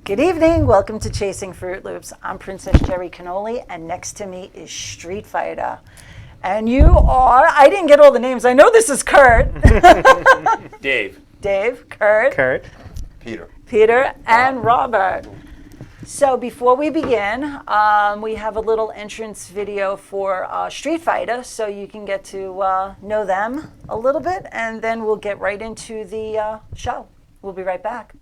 Good evening. Welcome to Chasing Fruit Loops. I'm Princess Jerry Cannoli, and next to me is Streetfighter. And you are, I didn't get all the names. I know this is Kurt. Dave. Dave, Kurt, Peter, and Robert. So before we begin, we have a little entrance video for Streetfighter, so you can get to know them a little bit, and then we'll get right into the show. We'll be right back.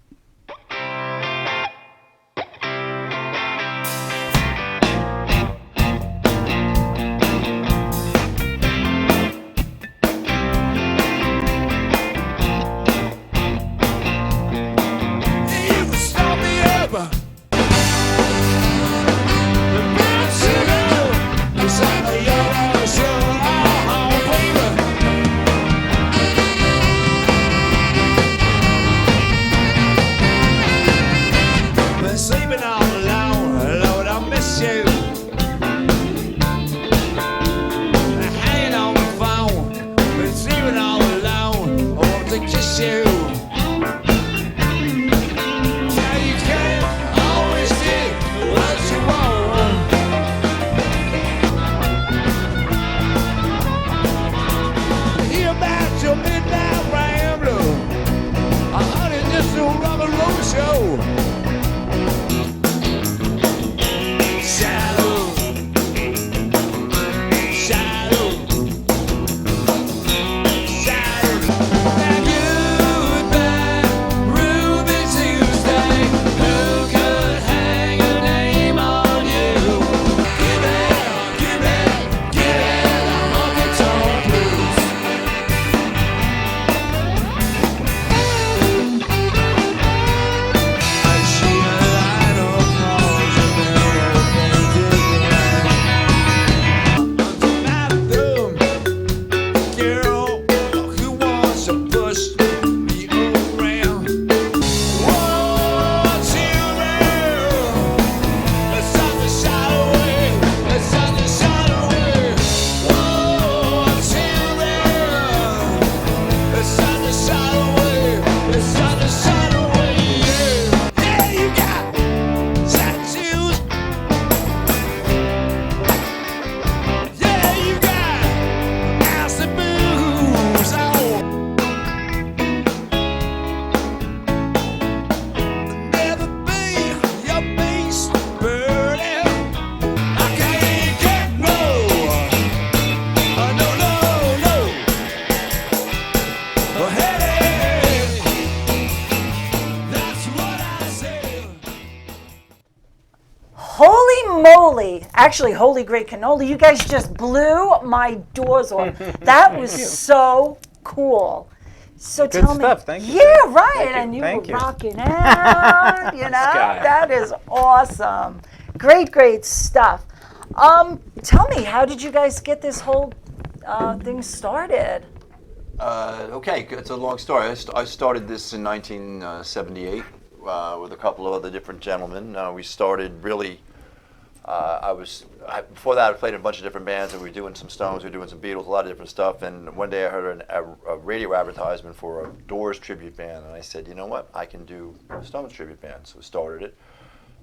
Actually, holy great cannoli, you guys just blew my doors off. That was so cool. So Good tell stuff. me. Thank you. Yeah, right. Thank you. And you Thank were you. rocking out, you know. That is awesome. Great stuff. Tell me, how did you guys get this whole thing started? Okay, it's a long story. I started this in 1978 with a couple of other different gentlemen. We started really. Before that, I played in a bunch of different bands, and we were doing some Stones, we were doing some Beatles, a lot of different stuff. And one day I heard a radio advertisement for a Doors tribute band, and I said, you know what, I can do a Stones tribute band. So we started it.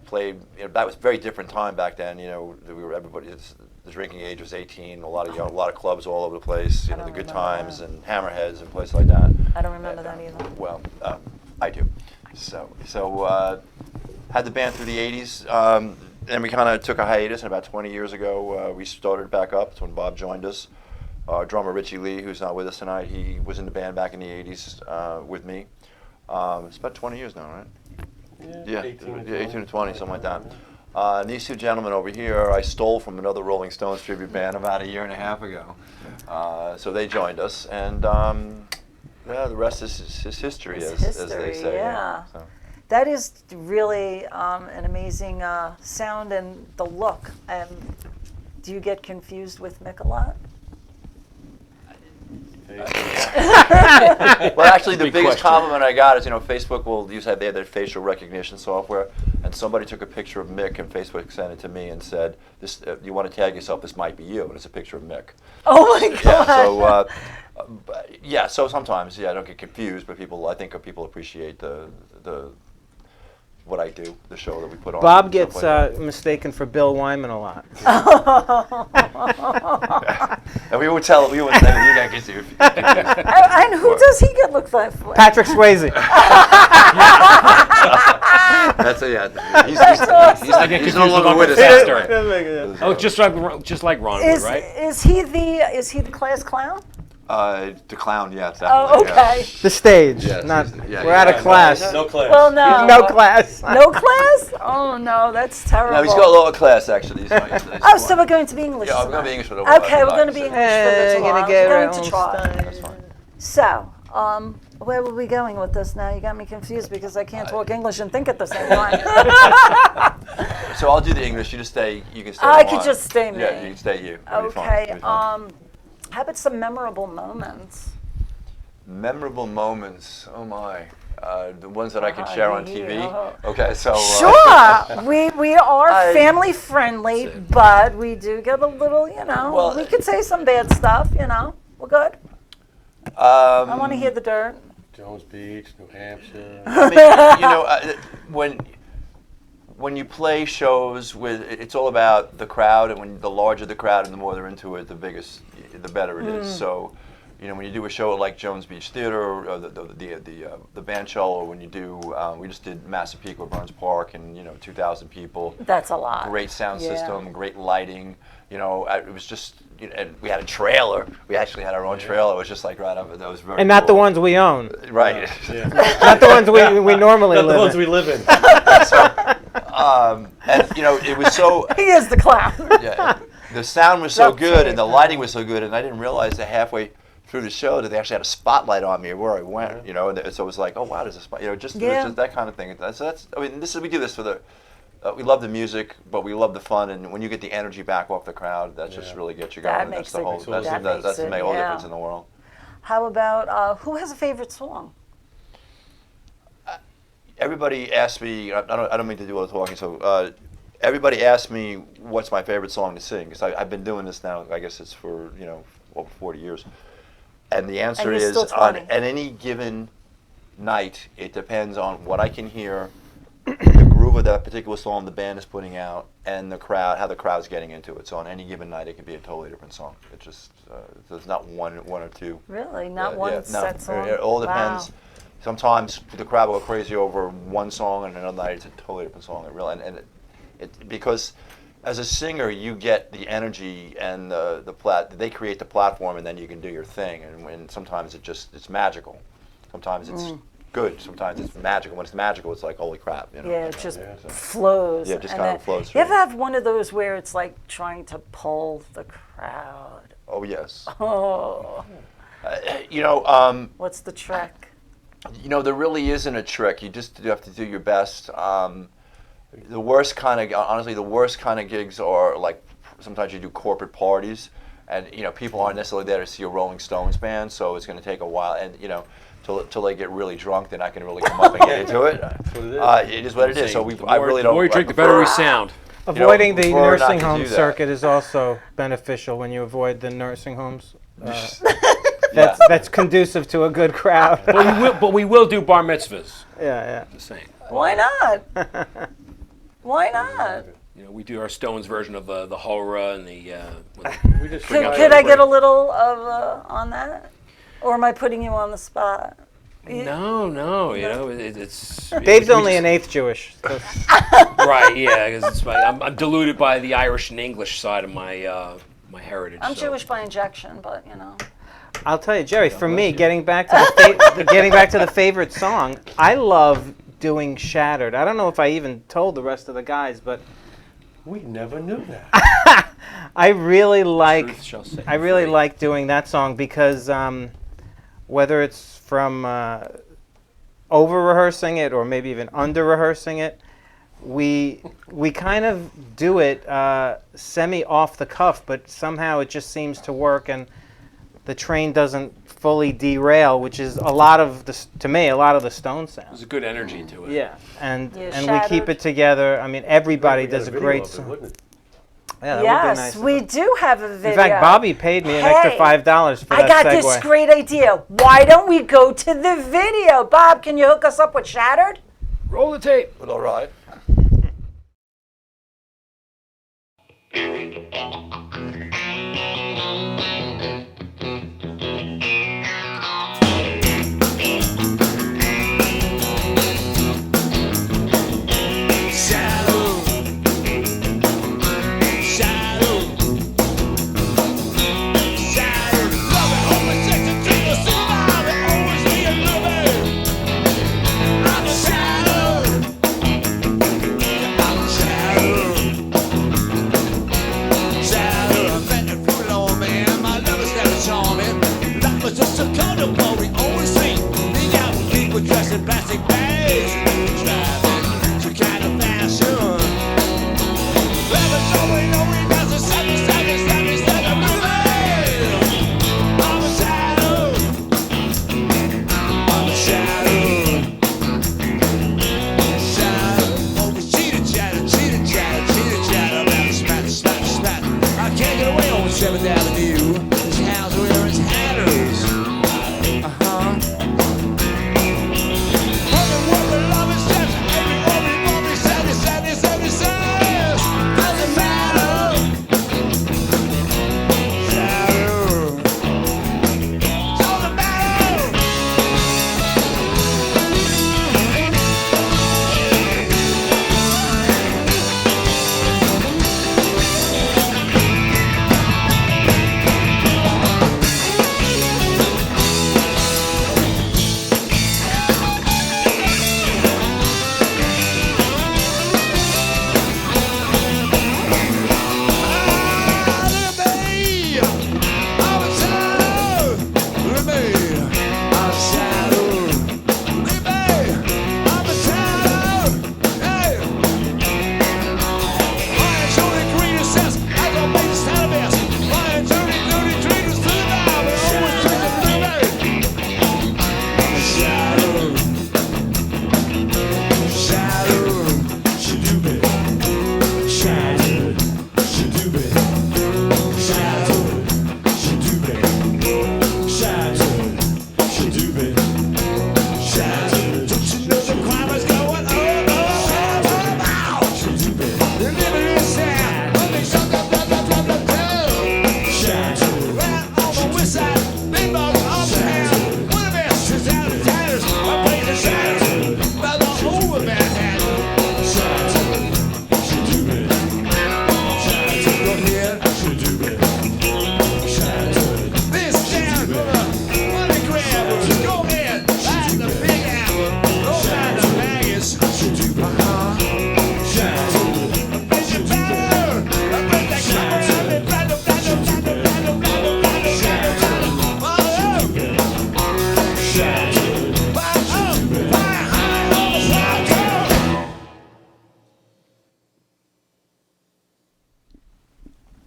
Played. That was a very different time back then. The drinking age was 18. A lot of clubs all over the place. The Good Times and Hammerheads and places like that. I don't remember that either. Well, I do. So had the band through the 80s. And we kind of took a hiatus, and about 20 years ago, we started back up. That's when Bob joined us. Our drummer, Richie Lee, who's not with us tonight, he was in the band back in the 80s with me. It's about 20 years now, right? Yeah, 18 to 20, something like that. And these two gentlemen over here, I stole from another Rolling Stones tribute band about a year and a half ago. So they joined us, and the rest is history, as they say. Yeah. So. That is really an amazing sound and the look. Do you get confused with Mick a lot? Well, actually, the biggest compliment I got is, Facebook will use their facial recognition software, and somebody took a picture of Mick, and Facebook sent it to me and said, "This, you want to tag yourself? This might be you," and it's a picture of Mick. Oh my God! So sometimes, I don't get confused, but people appreciate the what I do, the show that we put on. Bob gets mistaken for Bill Wyman a lot. And we would say, you gotta get to. And who does he get looked like for? Patrick Swayze. That's He's no longer with us. Oh, just like Ron would, right? Is he the class clown? The clown, yeah. Oh, okay. Yeah. The stage. Yes, We're out of class. No class. Well, no. No class. No class? Oh no, that's terrible. No, he's got a lot of class actually. So we're going to be English. Yeah, we're going to be English for the Okay, we're going to be English for the We're while. gonna get We're our going own to try. style. That's fine. So, where were we going with this now? You got me confused because I can't talk English and think at the same time. So I'll do the English. You just stay. You can stay. I could just stay me. Yeah, you can stay you. It'll be fine. Okay. It'll be fine. How about some memorable moments? Memorable moments. Oh my. The ones that I can share on TV. Okay, so. Sure. We are family friendly, but we do get a little, Well, we could say some bad stuff, We're good. I want to hear the dirt. Jones Beach, New Hampshire. I mean, when you play shows it's all about the crowd, and when the larger the crowd and the more they're into it, the better it is. So, when you do a show like Jones Beach Theater or the band shell, or when you do, we just did Massapequa Burns Park, and 2,000 people. That's a lot. Great sound system, great lighting. It was just, and we had a trailer. We actually had our own trailer. It was just like right up. That was very. And not cool. the ones we own. Right. Yeah. Not the ones we normally live in. Not the ones we live in. And it was so. He is the clown. Yeah, the sound was so good and the lighting was so good, and I didn't realize that halfway through the show that they actually had a spotlight on me where I went. And so it was like, oh wow, there's a spot. Just that kind of thing. So we do this for the. We love the music, but we love the fun, and when you get the energy back off the crowd, that just really gets you going. That makes That's makes all difference in the world. How about who has a favorite song? Everybody asks me. I don't mean to do all the talking. So everybody asks me what's my favorite song to sing, because I've been doing this now. I guess it's for over 40 years, and the answer is on any given night. It depends on what I can hear, the groove of that particular song the band is putting out, and the crowd, how the crowd's getting into it. So on any given night, it can be a totally different song. It just there's not one or two. Really, not one set song. It all depends. Wow. Sometimes the crowd will go crazy over one song, and another night it's a totally different song. It really and it because as a singer you get the energy and they create the platform, and then you can do your thing. And when sometimes it's magical, sometimes it's good, sometimes it's magical. When it's magical, it's like holy crap. Yeah, it just flows. Yeah, it just kind of flows. You ever have one of those where it's like trying to pull the crowd? Oh yes. Oh. What's the trick? There really isn't a trick. You just have to do your best. The worst kind of gigs are like sometimes you do corporate parties, and people aren't necessarily there to see a Rolling Stones band, so it's going to take a while, and till they get really drunk, they're not going to really come up and get into it. That's what it is. It is what it is. So the more you drink, the better we sound. Avoiding the nursing home circuit is also beneficial when you avoid the nursing homes. That's conducive to a good crowd. But we will do bar mitzvahs. Yeah. The same. Why not? Why not? We do our Stones version of the Hora and the. Could I get a little of on that, or am I putting you on the spot? No. It's. Dave's only an eighth Jewish. So. Right. Yeah, because I'm diluted by the Irish and English side of my my heritage. I'm Jewish by injection, but I'll tell you, Jerry. For me, getting back to the favorite song, I love doing Shattered. I don't know if I even told the rest of the guys, but we never knew that. I really like doing that song because whether it's from over rehearsing it or maybe even under rehearsing it, we kind of do it semi off the cuff, but somehow it just seems to work, and the train doesn't fully derail, which is a lot of the Stone sound. There's a good energy to it. Yeah, and we keep it together. I mean, everybody does a great song. Yeah, yes, we do have a video. In fact, Bobby paid me an extra $5 for that segue. I got this great idea. Why don't we go to the video? Bob, can you hook us up with Shattered? Roll the tape. But all right.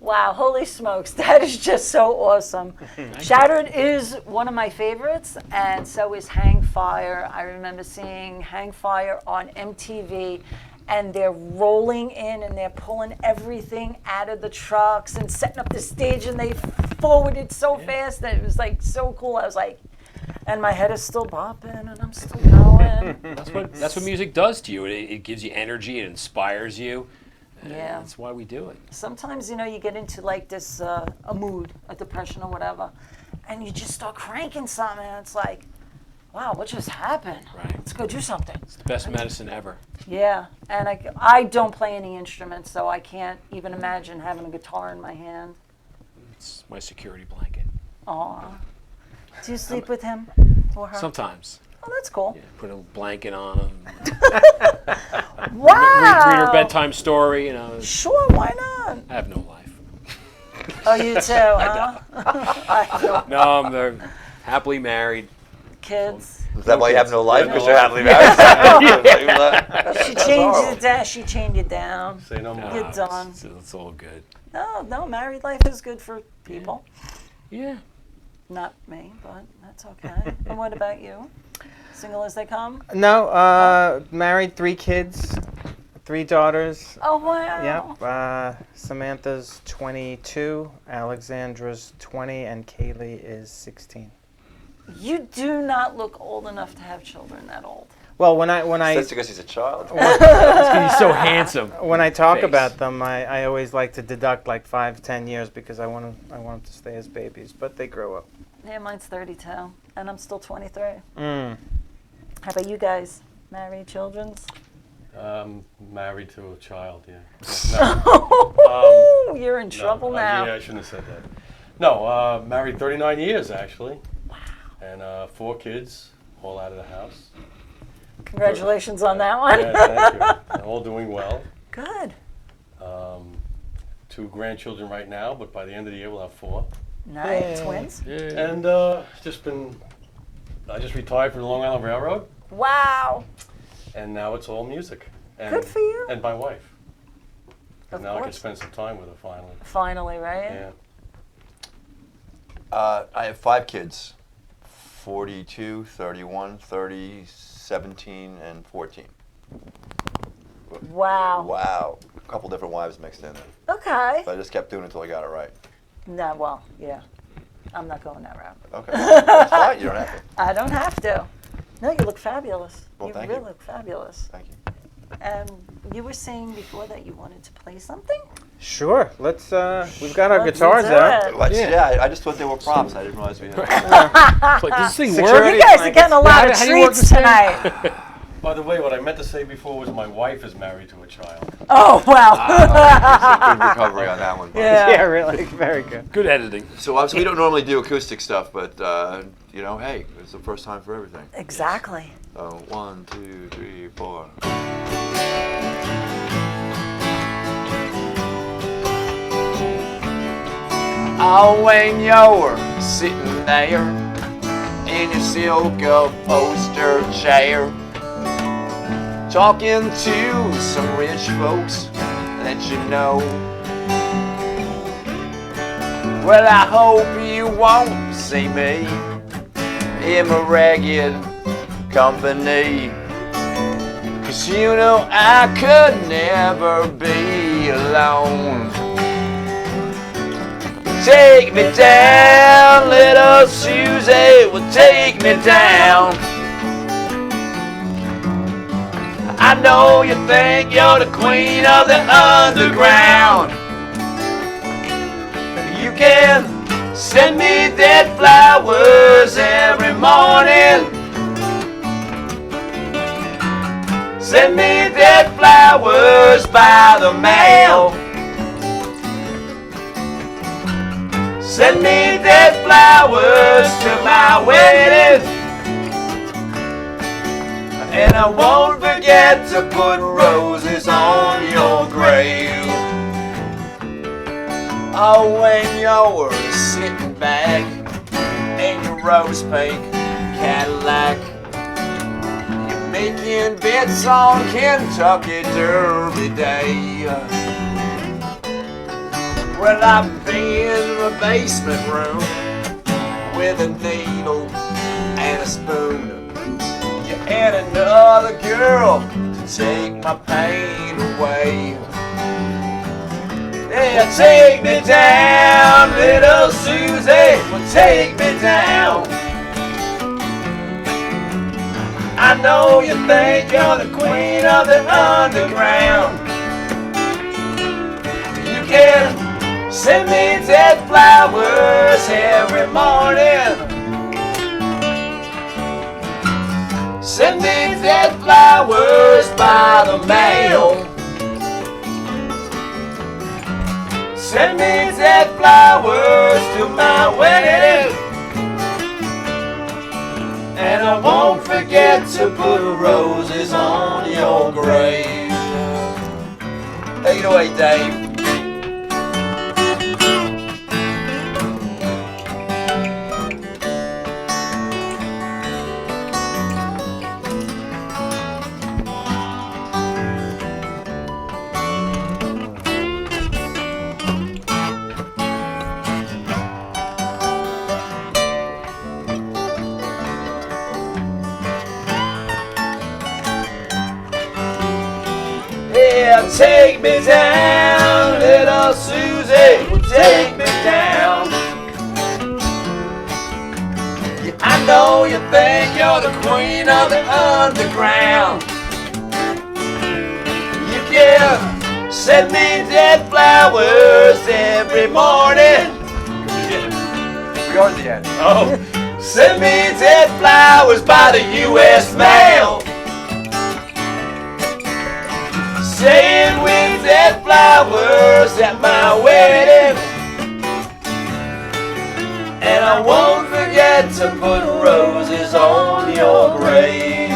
Wow, holy smokes, that is just so awesome. Shattered is one of my favorites, and so is Hang Fire. I remember seeing Hang Fire on MTV, and they're rolling in and they're pulling everything out of the trucks and setting up the stage, and they forwarded so fast that it was like so cool. I was like, and my head is still bopping and I'm still going. That's what music does to you. It gives you energy, it inspires you. Yeah. That's why we do it. Sometimes, you know, you get into like this, a mood, a depression or whatever, and you just start cranking something, and it's like, wow, what just happened? Right. Let's go do something. It's the best medicine ever. Yeah, and I don't play any instruments, so I can't even imagine having a guitar in my hand. It's my security blanket. Aw. Do you sleep with him or her? Sometimes. Oh, that's cool. Yeah, put a blanket on him. Wow. Read her bedtime story, you know. Sure, why not? I have no life. Oh, you too, huh? No, I'm happily married. Kids. Is that why you have no life? Because No you're happily married? She changed it down. She changed it down. Say no more. You're done. It's all good. No, married life is good for people. Yeah. Not me, but that's okay. And what about you? Single as they come? No, married, 3 kids, 3 daughters. Oh, wow. Yep. Samantha's 22, Alexandra's 20, and Kaylee is 16. You do not look old enough to have children that old. Well, when That's because he's a child. He's so handsome. when I talk Face. about them, I always like to deduct like 5-10 years because I want them to stay as babies, but they grow up. Yeah, mine's 32, and I'm still 23. Mm. How about you guys? Married, children's? Married to a child, yeah. You're in trouble now. Yeah, I shouldn't have said that. No, married 39 years, actually. Wow. And 4 kids, all out of the house. Congratulations on that one. Yeah, thank you. And all doing well. Good. 2 grandchildren right now, but by the end of the year we'll have 4. Nice. Twins? And I just retired from the Long Island Railroad, Wow. and now it's all music. And, Good for you. And my wife. Of And now I can course. spend some time with her finally. Finally, right? Yeah. I have 5 kids, 42, 31, 30, 17, and 14. Wow. Wow. A couple different wives mixed in there. Okay. But I just kept doing it until I got it right. No, well, yeah. I'm not going that route. Okay. That's fine. You don't have to. I don't have to. No, you look fabulous. Well, you thank really you. look fabulous. Thank you. And you were saying before that you wanted to play something? Sure. Let's. We've got our Let's guitars do out. it. Yeah, I just thought they were props. I didn't realize we had. It's like, does this thing Security. work? You guys are getting a lot of How do you work treats this thing? tonight. By the way, what I meant to say before was my wife is married to a child. Oh, well. Good recovery on that one. Bud. Yeah. Yeah, really. Very good. Good editing. So obviously we don't normally do acoustic stuff, but hey, it's the first time for everything. Exactly. 1, 2, 3, 4. Oh, when you're sitting there in your silk upholstered chair, talking to some rich folks that you know. Well, I hope you won't see me in my ragged company, 'cause you know I could never be alone. Take me down, little Susie, well take me down. I know you think you're the queen of the underground. You can send me dead flowers every morning. Send me dead flowers by the mail. Send me dead flowers to my wedding. And I won't forget to put roses on your grave. Oh, when you're sitting back in your rose pink Cadillac, you're making bets on Kentucky Derby Day. Well, I've been in the basement room with a needle and a spoon. You and another girl to take my pain away. Yeah, take me down, little Susie, well, take me down. I know you think you're the queen of the underground. You can send me dead flowers every morning. Send me dead flowers by the mail. Send me dead flowers to my wedding. And I won't forget to put roses on your grave. Take it away, Dave. Yeah, take me down, little Susie, well, take me down. Yeah, I know you think you're the queen of the underground. You can send me dead flowers every morning. We are at the end. Oh, send me dead flowers by the U.S. mail. Saying with dead flowers at my wedding. And I won't forget to put roses on your grave.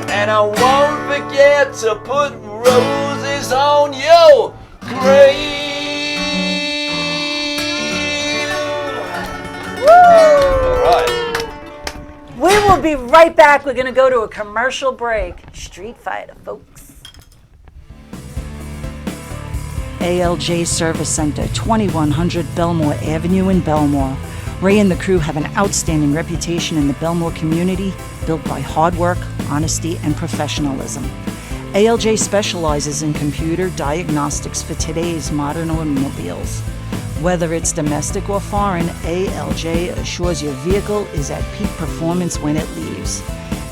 And I won't forget to put roses on your grave. All right. We will be right back. We're going to go to a commercial break. Street Fighter, folks. ALJ Service Center, 2100 Belmore Avenue in Belmore. Ray and the crew have an outstanding reputation in the Belmore community, built by hard work, honesty, and professionalism. ALJ specializes in computer diagnostics for today's modern automobiles. Whether it's domestic or foreign, ALJ assures your vehicle is at peak performance when it leaves.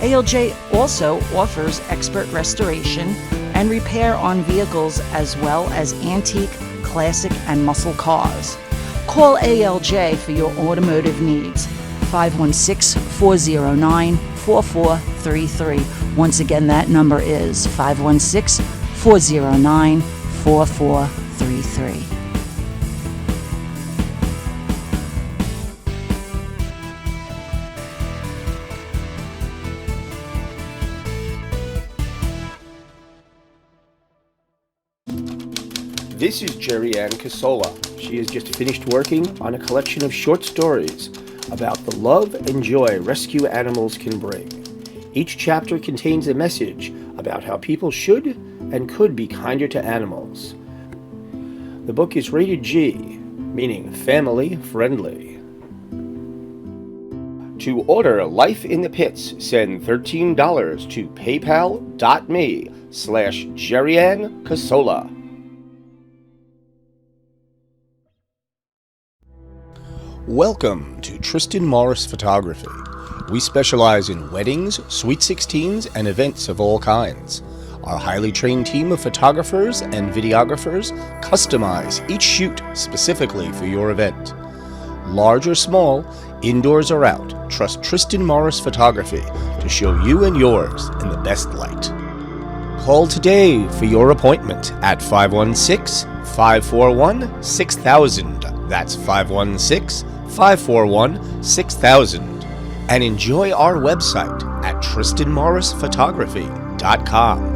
ALJ also offers expert restoration and repair on vehicles as well as antique, classic, and muscle cars. Call ALJ for your automotive needs. 516-409-4433. Once again, that number is 516-409-4433. This is Jerry Ann Casola. She has just finished working on a collection of short stories about the love and joy rescue animals can bring. Each chapter contains a message about how people should and could be kinder to animals. The book is rated G, meaning family friendly. To order Life in the Pits, send $13 to paypal.me/JerryAnn Casola. Welcome to Tristan Morris Photography. We specialize in weddings, sweet 16s, and events of all kinds. Our highly trained team of photographers and videographers customize each shoot specifically for your event. Large or small, indoors or out, trust Tristan Morris Photography to show you and yours in the best light. Call today for your appointment at 516-541-6000. That's 516-541-6000. And enjoy our website at tristanmorrisphotography.com.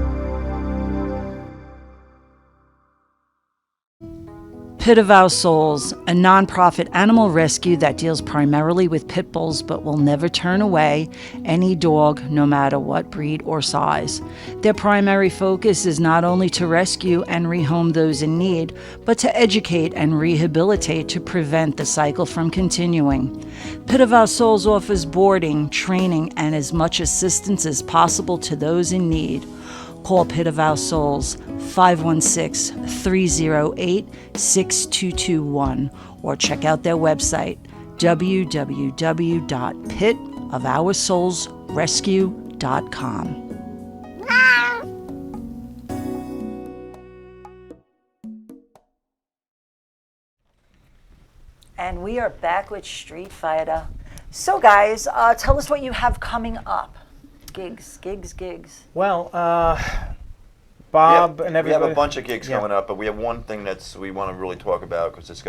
Pit of Our Souls, a nonprofit animal rescue that deals primarily with pit bulls but will never turn away any dog, no matter what breed or size. Their primary focus is not only to rescue and rehome those in need, but to educate and rehabilitate to prevent the cycle from continuing. Pit of Our Souls offers boarding, training, and as much assistance as possible to those in need. Call Pit of Our Souls 516-308-6221 or check out their website www.pitofoursoulsrescue.com. And we are back with Street Fighter. So guys, tell us what you have coming up. Gigs. Well, Bob and everybody. We have a bunch of gigs coming up, but we have one thing we want to really talk about because it's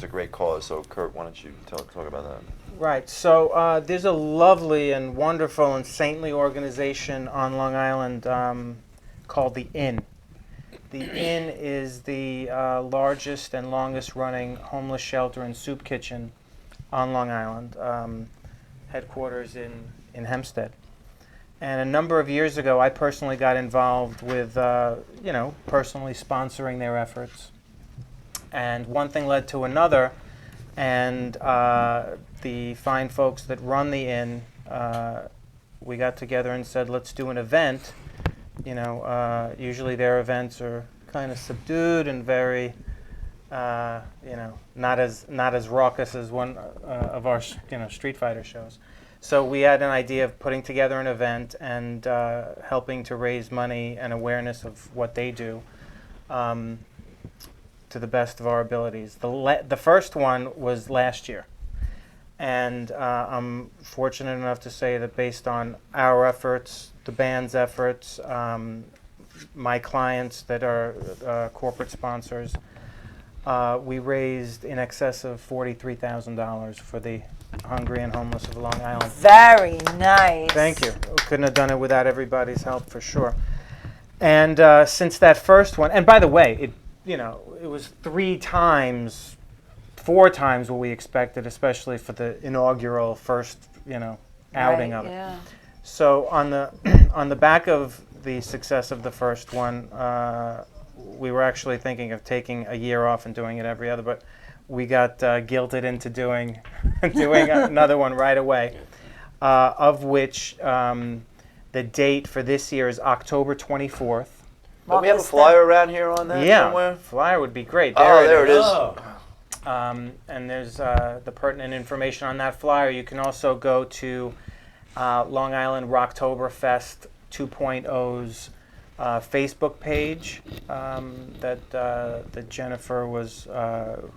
a great cause. So Kurt, why don't you talk about that? Right. So there's a lovely and wonderful and saintly organization on Long Island called the Inn. The Inn is the largest and longest running homeless shelter and soup kitchen on Long Island, headquarters in Hempstead. And a number of years ago, I personally got involved with, personally sponsoring their efforts. And one thing led to another, and the fine folks that run the Inn, we got together and said, let's do an event. Usually their events are kind of subdued and very not as raucous as one of our Street Fighter shows. So we had an idea of putting together an event and helping to raise money and awareness of what they do to the best of our abilities. The first one was last year. And I'm fortunate enough to say that based on our efforts, the band's efforts, my clients that are corporate sponsors, we raised in excess of $43,000 for the hungry and homeless of Long Island. Very nice. Thank you. Couldn't have done it without everybody's help for sure. And since that first one, and by the way, it was 4 times what we expected, especially for the inaugural first, outing of it. Yeah. So on the back of the success of the first one, we were actually thinking of taking a year off and doing it every other, but we got guilted into doing another one right away, of which the date for this year is October 24th. Don't we have a flyer around here on that somewhere? Flyer would be great. There it is. Oh. And there's the pertinent information on that flyer. You can also go to Long Island Rocktoberfest 2.0's Facebook page that Jennifer was,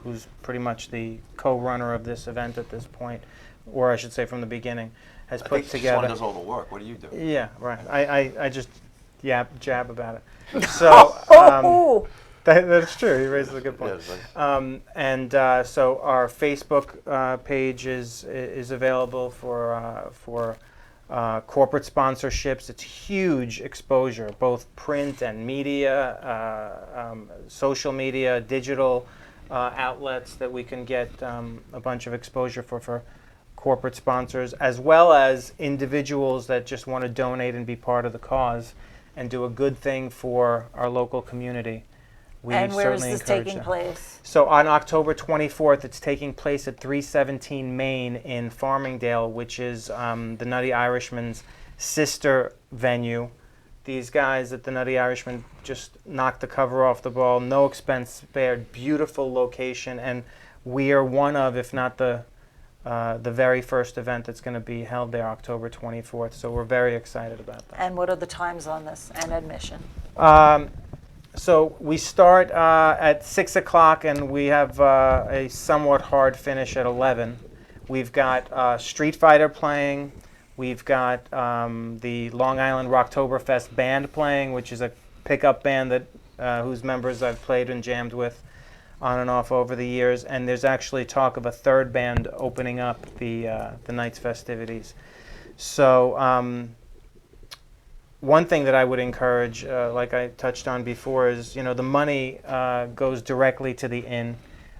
who's pretty much the co-runner of this event at this point, or I should say from the beginning, has put together. Someone does all the work. What do you do? Yeah, right. I just jab about it. So. That's true. He raises a good point. So our Facebook page is available for corporate sponsorships. It's huge exposure, both print and media, social media, digital outlets that we can get a bunch of exposure for corporate sponsors, as well as individuals that just want to donate and be part of the cause and do a good thing for our local community. And where is this taking place? So on October 24th, it's taking place at 317 Main in Farmingdale, which is the Nutty Irishman's sister venue. These guys at the Nutty Irishman just knocked the cover off the ball, no expense spared, beautiful location, and we are one of, if not the very first event that's going to be held there October 24th. So we're very excited about that. And what are the times on this and admission? So we start at 6 o'clock and we have a somewhat hard finish at 11. We've got Streetfighter playing. We've got the Long Island Rocktoberfest band playing, which is a pickup band that whose members I've played and jammed with on and off over the years. And there's actually talk of a third band opening up the night's festivities. So one thing that I would encourage, like I touched on before, is the money goes directly to the inn.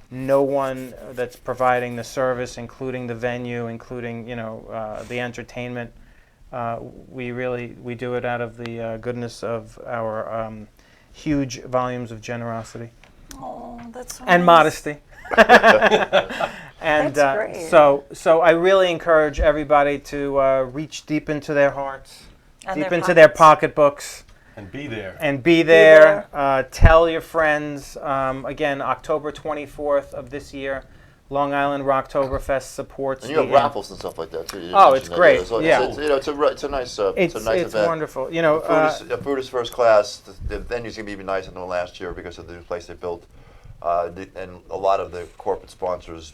No one that's providing the service, including the venue, including the entertainment, we do it out of the goodness of our huge volumes of generosity. Oh, that's so and nice. Modesty. And That's great. So I really encourage everybody to reach deep into their hearts. And Deep their into their pockets. pocketbooks And be there. and be there. Tell your friends. Again, October 24th of this year, Long Island Rocktoberfest supports. And you have raffles and stuff like that too. It's great. So yeah, it's a nice event. It's wonderful. Food is first class. The venue's gonna be even nicer than the last year because of the new place they built, and a lot of the corporate sponsors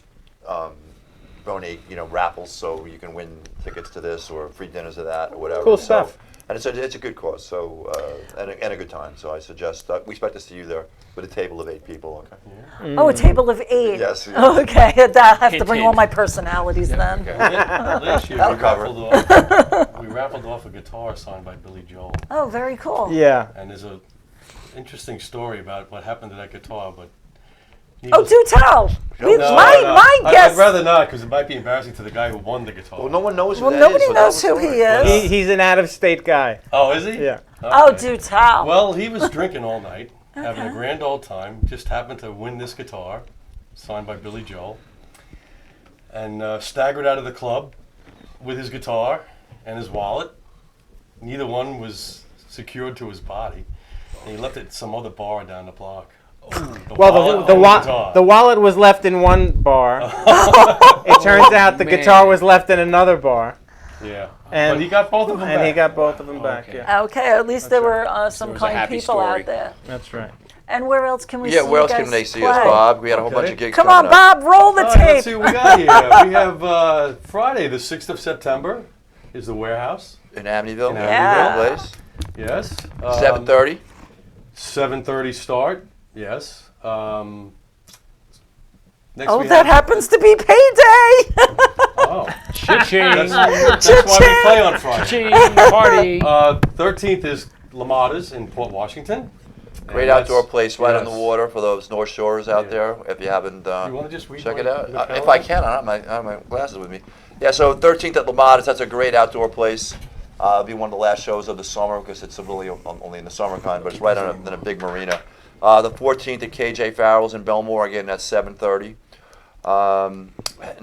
donate, raffles, so you can win tickets to this or free dinners to that or whatever. Cool stuff. And it's a good cause, so and a good time. So I suggest we expect to see you there with a table of 8 people. Okay. Oh, a table of 8. Yes. Okay, I have to bring all my personalities then. Last year That'll cover we raffled off a guitar signed by Billy Joel. Oh, very cool. Yeah. And there's a interesting story about what happened to that guitar, but. Oh, do tell. My guess. I'd rather not, because it might be embarrassing to the guy who won the guitar. Well, no one knows who Well, that nobody is, so knows that who was he the- is. He's an out-of-state guy. Oh, is he? Yeah. Oh, Okay. do tell. Well, he was drinking all night, having a grand old time. Just happened to win this guitar, signed by Billy Joel, and staggered out of the club with his guitar and his wallet. Neither one was secured to his body, and he left it at some other bar down the block. Well, the wallet was left in one bar. It turns out the guitar was left in another bar. Yeah. And but he got both of them back. And he got both of them back, Okay. yeah. Okay, at least there were some kind people story. out there. That's right. And where else can we see Yeah, where you else guys can they see play? us, Bob? We got a whole bunch of gigs Come coming on, up. Bob, roll the All right, tape. let's see what we got here. We have Friday, the 6th of September, is the Warehouse. In Amityville? In Yeah. Amityville Place. Yes. 7:30. 7:30 start. Yes. Next Oh, we that have, happens to be payday. Oh, Cha-ching! that's why we play on Friday. Cha-ching! Party! 13th is LaMotta's in Port Washington. Great And outdoor that's- place right on the yes. water for those North Shores out Yeah. there. If you haven't, You want to just read check it my- out. the If I calendar? can, I don't have my glasses with me. Yeah, so 13th at LaMotta's, that's a great outdoor place. It'll be one of the last shows of the summer because it's really only in the summer kind, but it's right on in a big marina. The 14th at KJ Farrell's in Belmore, again, that's 7:30. And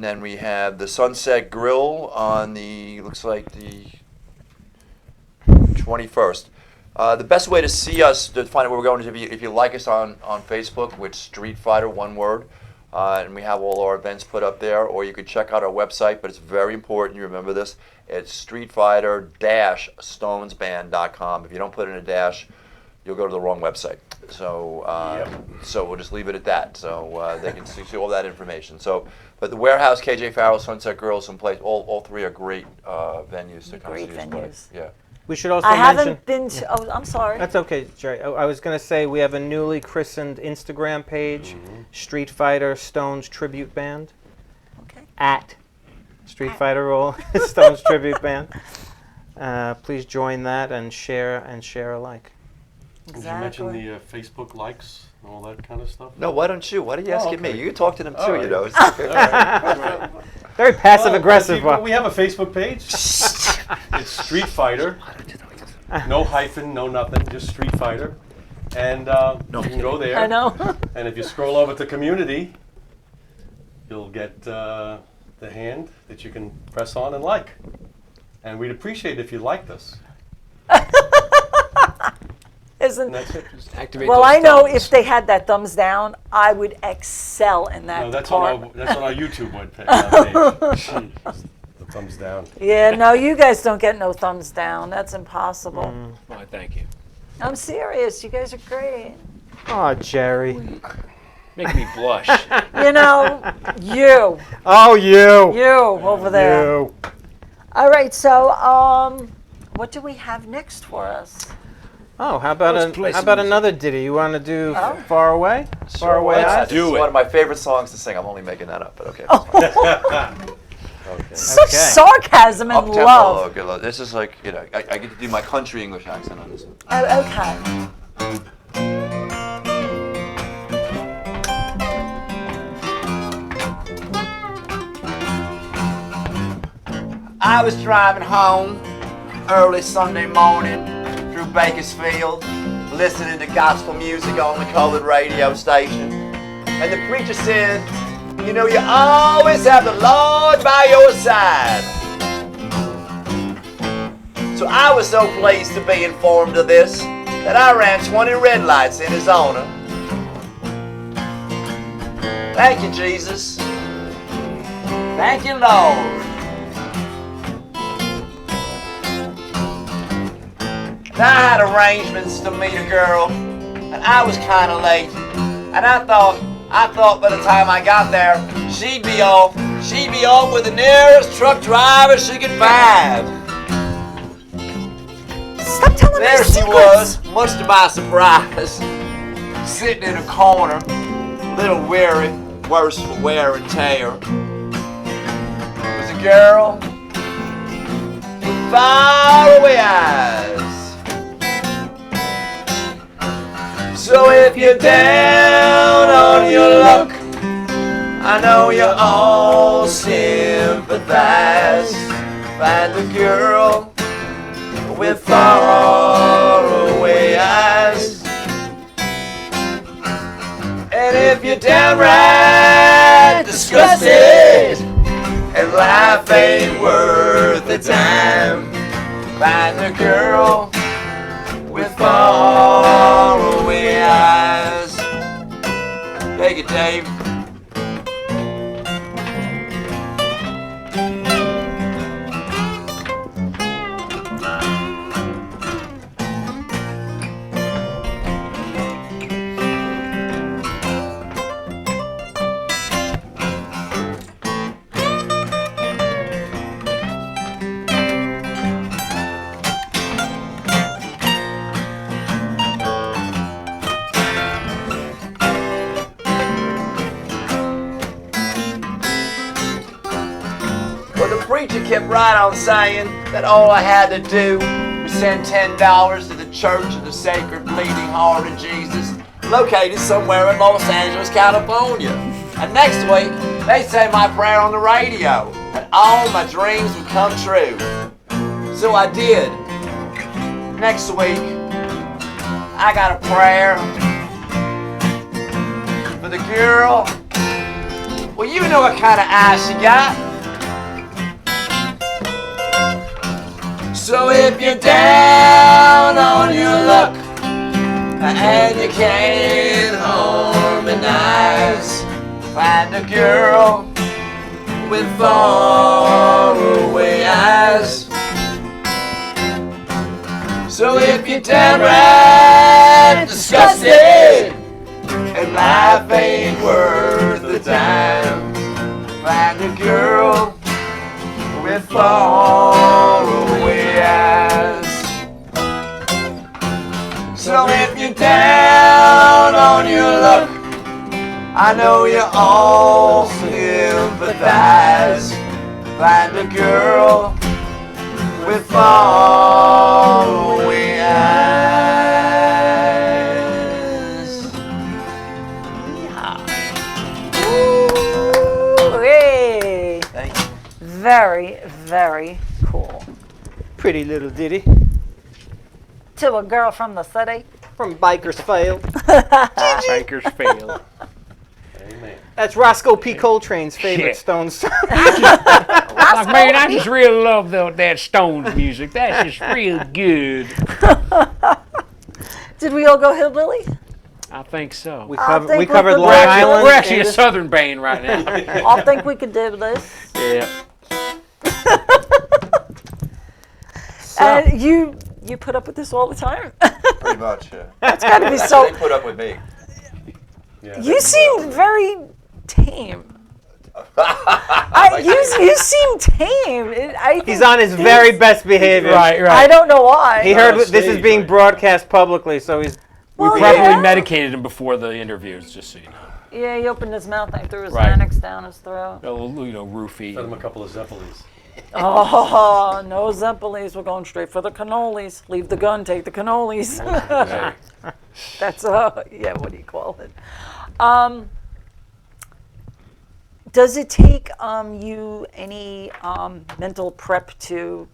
then we have the Sunset Grill on looks like the 21st. The best way to see us, to find out where we're going, is if you like us on Facebook with Streetfighter, one word. And we have all our events put up there, or you could check out our website, but it's very important you remember this. It's streetfighter-stonesband.com. If you don't put in a dash, you'll go to the wrong website. So so we'll just leave it at that. So they can see all that information. So, but the Warehouse, KJ Farrell, Sunset Grill, someplace, all three are great venues to come Great see us play. venues. Yeah. We should also I mention... haven't been to, oh, I'm sorry. That's okay, Jerry. I was going to say we have a newly christened Instagram page, Street Fighter Stones Tribute Band. Okay. At Street Fighter Stones Tribute Band. Please join that and share alike. Did you mention the Facebook likes and all that kind of stuff? No, why don't you? Why are you asking me? okay. You can talk to them too, All you right. know. Very passive aggressive. We have a Facebook page. It's Street Fighter. No hyphen, no nothing, just Street Fighter. And you can go there. I know. And if you scroll over to community, you'll get the hand that you can press on and like. And we'd appreciate it if you liked us. Isn't And that's it. well, I know if they had that thumbs down, I would excel in that No, that's on department. our YouTube webpage. The thumbs down. Yeah, no, you guys don't get no thumbs down. That's impossible. Well, thank you. I'm serious. You guys are great. Oh, Jerry. Make me blush. You know, you Oh, you. over there. You. All right, so what do we have next for us? Oh, how about Let's play some music. another ditty? You want to do Oh. Far Away? Far Away Let's Eyes? do it. One of my favorite songs to sing. I'm only making that up, but okay. Such Okay. sarcasm and Up-tempo, love. okay, this is like, you know, I get to do my country English accent on this one. Oh, okay. I was driving home early Sunday morning through Bakersfield, listening to gospel music on the colored radio station. And the preacher said, you know, you always have the Lord by your side. So I was so pleased to be informed of this that I ran 20 red lights in his honor. Thank you, Jesus. Thank you, Lord. And I had arrangements to meet a girl, and I was kind of late. And I thought by the time I got there, she'd be off with the nearest truck driver she could find. Stop telling There me she secrets. was, much to my surprise, sitting in a corner, a little weary, worse for wear and tear. It was a girl with faraway eyes. So if you're down on your luck, I know you all sympathize. Find the girl with faraway eyes. And if you're downright disgusted and life ain't worth the time, find the girl with faraway eyes. Take it, Dave. Preacher kept right on saying that all I had to do was send $10 to the Church of the Sacred Bleeding Heart of Jesus, located somewhere in Los Angeles, California. And next week, they say my prayer on the radio, and all my dreams would come true. So I did. Next week, I got a prayer for the girl. Well, you know what kind of eyes she got. So if you're down on your luck and you can't harmonize, find a girl with faraway eyes. So if you're downright disgusted and life ain't worth the time, find a girl with faraway eyes. So if you're down on your luck, I know you all sympathize. Find a girl with faraway eyes. Yeah. Ooh, hey. Thank you. Very, very cool. Pretty little ditty To a girl from the city. from Bakersfield. Bakersfield. Amen. That's Roscoe P. Coltrane's favorite Shit. Stones song. Man, I just really love that Stones music. That's just real good. Did we all go hillbilly? I think so. We I covered think we could Long work it. Island. We're actually a Davis. Southern band right now. I think we could do this. Yeah. And you put up with this all the time? Pretty much, yeah. It's got to be so. They put up with me. Yeah, You seem very tame. You seem tame. He's on his very best behavior. Right. I don't know why. He heard on this is stage, being right. broadcast publicly, so he's. Well, Probably yeah. medicated him before the interviews, just so you know. Yeah, he opened his mouth and threw his Right. Xanax down his throat. A little, roofie. Send him a couple of Zeppelis. Oh, no Zeppelis. We're going straight for the cannolis. Leave the gun, take the cannolis. Yeah. That's, yeah, what do you call it? Does it take you any mental prep to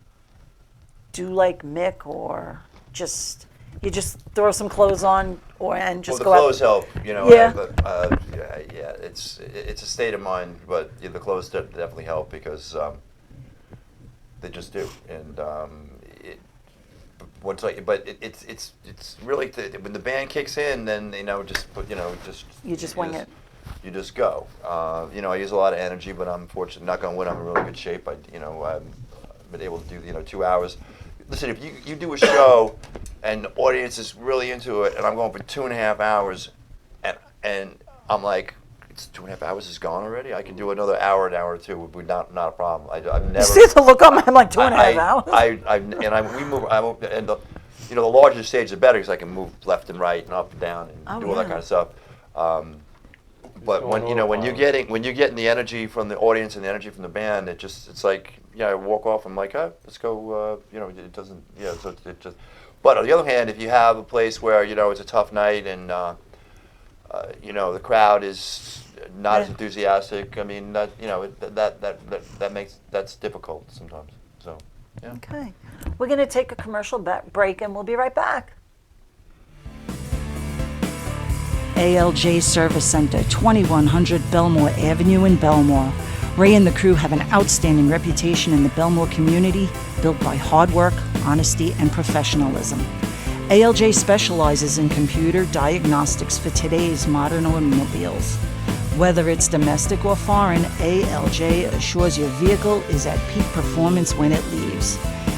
do like Mick, or you just throw some clothes on and just Well, go the out? clothes help, you know. Yeah. Yeah. It's a state of mind, but yeah, the clothes definitely help because they just do. And it's really when the band kicks in, then You just wing it. You just go. I use a lot of energy, but I'm fortunate. Knock on wood, I'm in really good shape. I've been able to do 2 hours. Listen, if you do a show and the audience is really into it, and I'm going for 2.5 hours, and I'm like, it's 2.5 hours is gone already. I can do another hour, an hour or two. Would be not a problem. I've never. You see the look on my, I'm like 2.5 hours. The larger the stage, the better, because I can move left and right and up and down and do all that yeah. kind of stuff. But when you're getting the energy from the audience and the energy from the band, it's like I walk off. I'm like, let's go. It doesn't. So it just. But on the other hand, if you have a place where it's a tough night and the crowd is not as enthusiastic, I mean that's difficult sometimes. So yeah. Okay. We're going to take a commercial break and we'll be right back. ALJ Service Center, 2100 Belmore Avenue in Belmore. Ray and the crew have an outstanding reputation in the Belmore community, built by hard work, honesty, and professionalism. ALJ specializes in computer diagnostics for today's modern automobiles. Whether it's domestic or foreign, ALJ assures your vehicle is at peak performance when it leaves.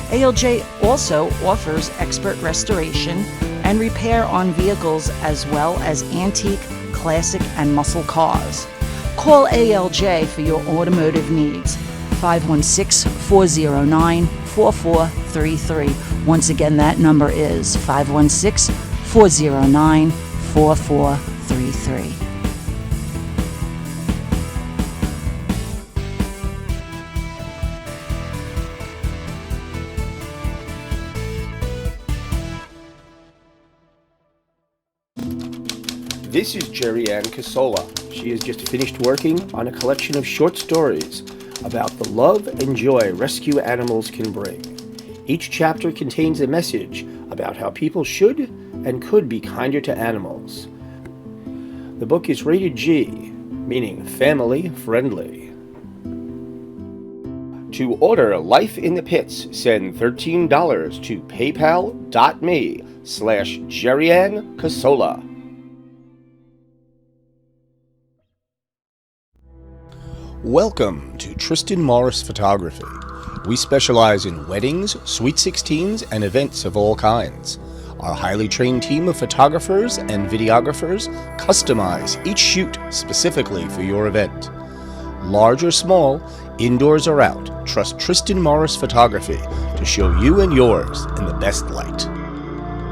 ALJ also offers expert restoration and repair on vehicles as well as antique, classic, and muscle cars. Call ALJ for your automotive needs. 516-409-4433. Once again, that number is 516-409-4433. This is Jerry Ann Casola. She has just finished working on a collection of short stories about the love and joy rescue animals can bring. Each chapter contains a message about how people should and could be kinder to animals. The book is rated G, meaning family friendly. To order Life in the Pits, send $13 to paypal.me/Jerry Ann Casola. Welcome to Tristan Morris Photography. We specialize in weddings, sweet 16s, and events of all kinds. Our highly trained team of photographers and videographers customize each shoot specifically for your event. Large or small, indoors or out, trust Tristan Morris Photography to show you and yours in the best light.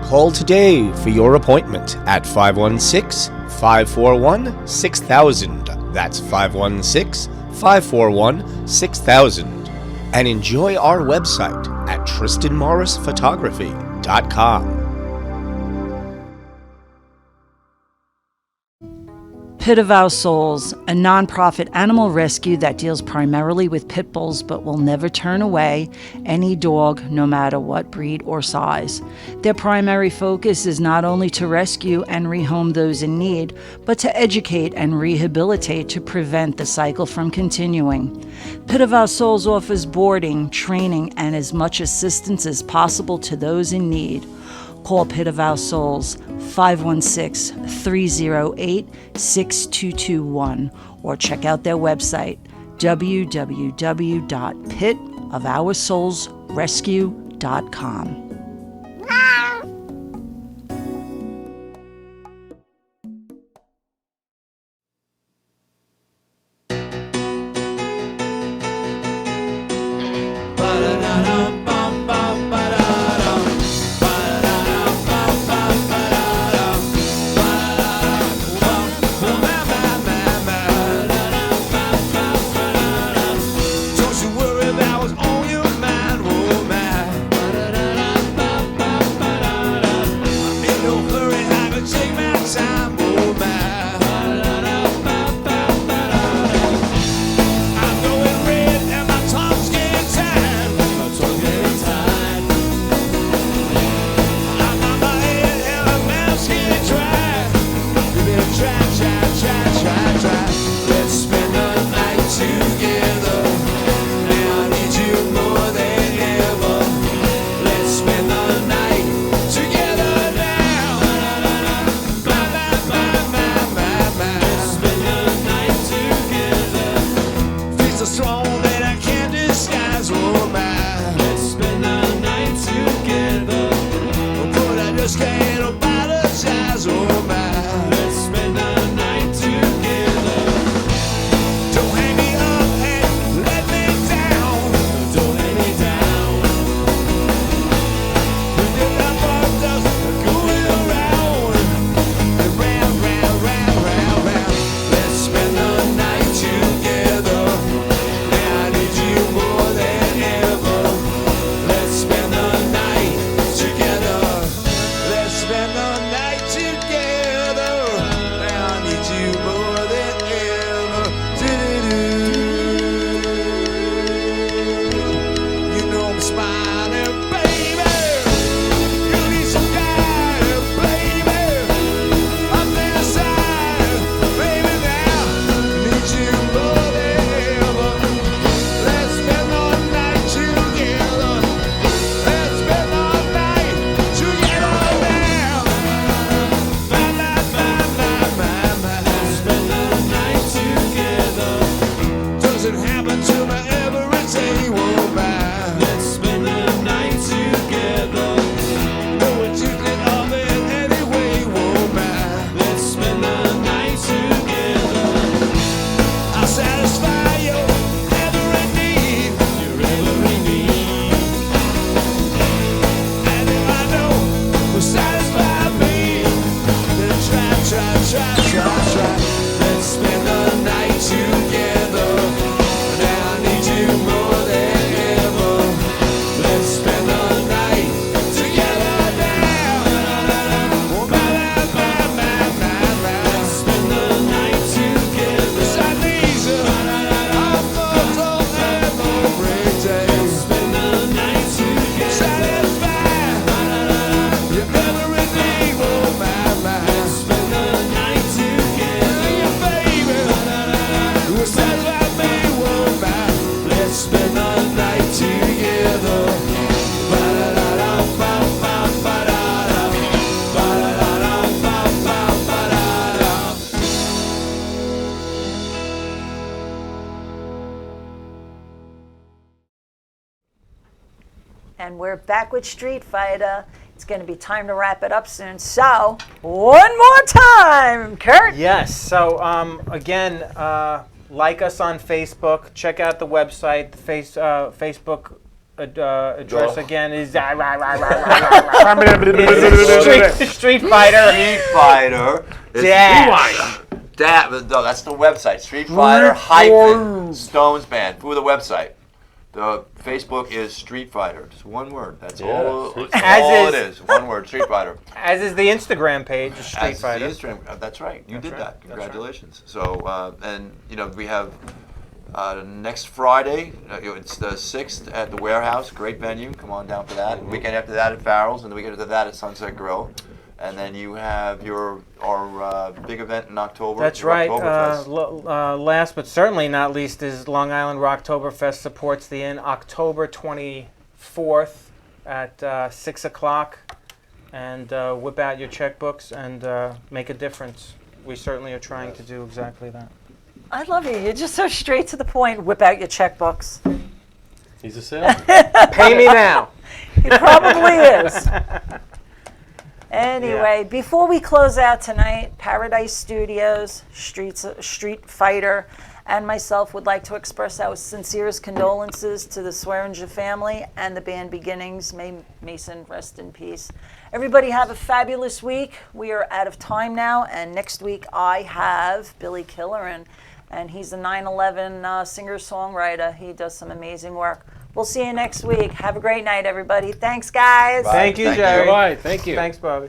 Call today for your appointment at 516-541-6000. That's 516-541-6000. And enjoy our website at tristanmorrisphotography.com. Pit of Our Souls, a nonprofit animal rescue that deals primarily with pit bulls but will never turn away any dog, no matter what breed or size. Their primary focus is not only to rescue and rehome those in need, but to educate and rehabilitate to prevent the cycle from continuing. Pit of Our Souls offers boarding, training, and as much assistance as possible to those in need. Call Pit of Our Souls 516-308-6221 or check out their website www.pitofoursoulsrescue.com. and we're back with Street Fighter. It's going to be time to wrap it up soon. So, one more time, Kurt. Yes. So, again, like us on Facebook. Check out the website. The Facebook address again is Street Fighter. Street Fighter. No, that's the website. Street Fighter hyphen Stones Band for the website. The Facebook is Street Fighter. Just one word. That's all. It is. One word. Street Fighter. As is the Instagram page, Street Fighter. That's right. You did that. Congratulations. Right. So, and we have next Friday. It's the 6th at the Warehouse. Great venue. Come on down for that. The weekend after that at Farrell's, and the weekend after that at Sunset Grill. And then you have our big event in October. That's right. Last but certainly not least is Long Island Rocktoberfest supports the Inn October 24th at 6 o'clock. And whip out your checkbooks and make a difference. We certainly are trying to do exactly that. I love you. You're just so straight to the point. Whip out your checkbooks. He's a salesman. Pay me now. He probably is. Anyway, before we close out tonight, Paradise Studios, Street Fighter, and myself would like to express our sincerest condolences to the Swearinger family and the band Beginnings. May Mason rest in peace. Everybody have a fabulous week. We are out of time now, and next week I have Billy Killeran, and he's a 9/11 singer-songwriter. He does some amazing work. We'll see you next week. Have a great night, everybody. Thanks, guys. Thank you, Jerry. Bye. Thank you. Thanks, Bobby.